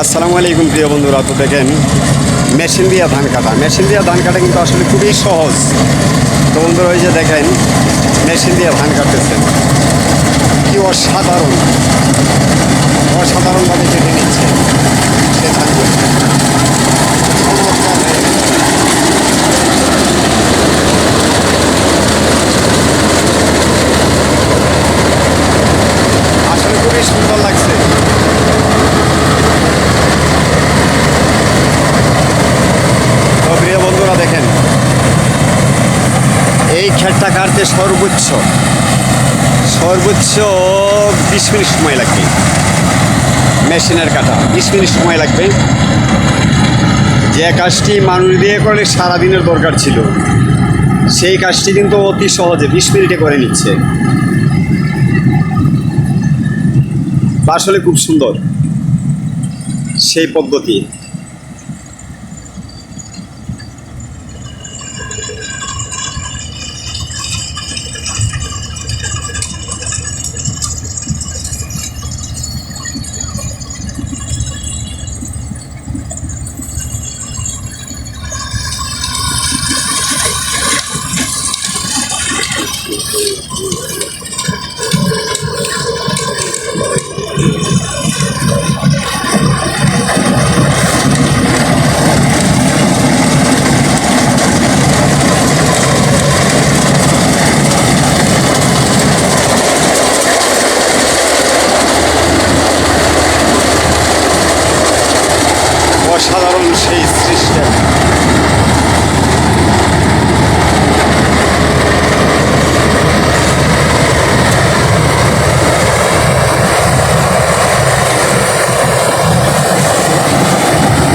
আসসালামু আলাইকুম প্রিয় বন্ধুরা। তো দেখেন মেশিন দিয়ে ধান কাটা, কিন্তু আসলে খুবই সহজ। তো বন্ধুরা ওই যে দেখেন মেশিন দিয়ে ধান কাটতেছেন, কি অসাধারণভাবে কেটে নিচ্ছে সে ধানগুলো। আসলে খুবই সুন্দর লাগছে। তো প্রিয় বন্ধুরা দেখেন এই ক্ষেতটা কাটতে সর্বোচ্চ 20 মিনিট সময় লাগবে। মেশিনের কাটা 20 মিনিট সময় লাগবে। যে কাজটি মানুষ দিয়ে করলে সারাদিনের দরকার ছিল, সেই কাজটি কিন্তু অতি সহজে 20 মিনিটে করে নিচ্ছে। আসলে খুব সুন্দর সেই পদ্ধতি। অসাধারণ সেই সিস্টেম।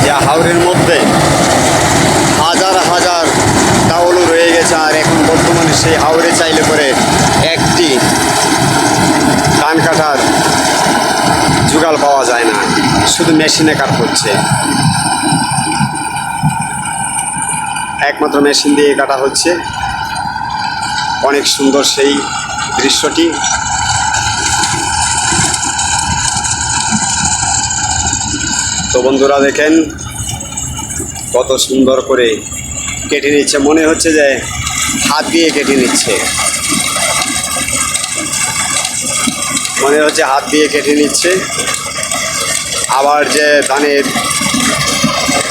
যে হাওরের মধ্যে হাজার হাজার ডাউলও রয়ে গেছে, আর এখন বর্তমানে সেই হাওরে চাইলে করে একটি ধান কাটার জোগাড় পাওয়া যায় না, শুধু মেশিনে কাট হচ্ছে। একমাত্র মেশিন দিয়ে কাটা হচ্ছে। অনেক সুন্দর সেই দৃশ্যটি। তো বন্ধুরা দেখেন কত সুন্দর করে কেটে নিচ্ছে, মনে হচ্ছে যে হাত দিয়ে কেটে নিচ্ছে, আবার যে ধানের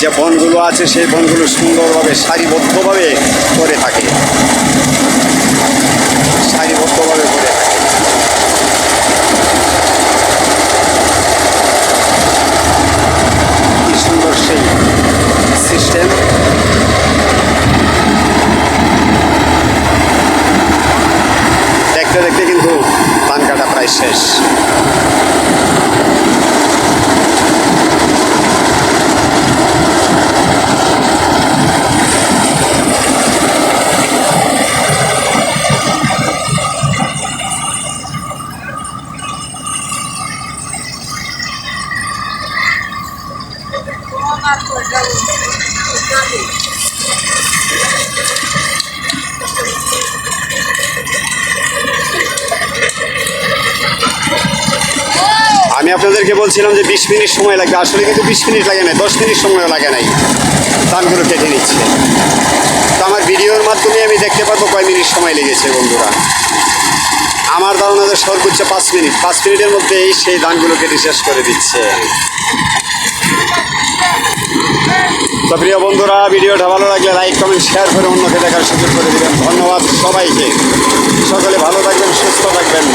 যে বনগুলো আছে সেই বনগুলো সুন্দরভাবে সারিবদ্ধভাবে করে থাকে। কি সুন্দর সেই সিস্টেম। দেখতে দেখতে কিন্তু ধান কাটা প্রায় শেষ। আমি আপনাদেরকে বলছিলাম যে 20 মিনিট সময় লাগবে, আসলে কিন্তু 20 মিনিট লাগে নাই, 10 মিনিট সময় লাগে নাই, ধানগুলো কেটে নিচ্ছে। তো আমার ভিডিওর মাধ্যমে আমি দেখতে পারবো কয় মিনিট সময় লেগেছে। বন্ধুরা আমার ধারণা যে সর্বোচ্চ 5 মিনিটের মধ্যেই সেই ধানগুলো কেটে শেষ করে দিচ্ছে। তো প্রিয় বন্ধুরা ভিডিওটা ভালো লাগলে লাইক কমেন্ট শেয়ার করে অন্যকে দেখার সুযোগ করে দেবেন। ধন্যবাদ সবাইকে। সকলে ভালো থাকবেন, সুস্থ থাকবেন।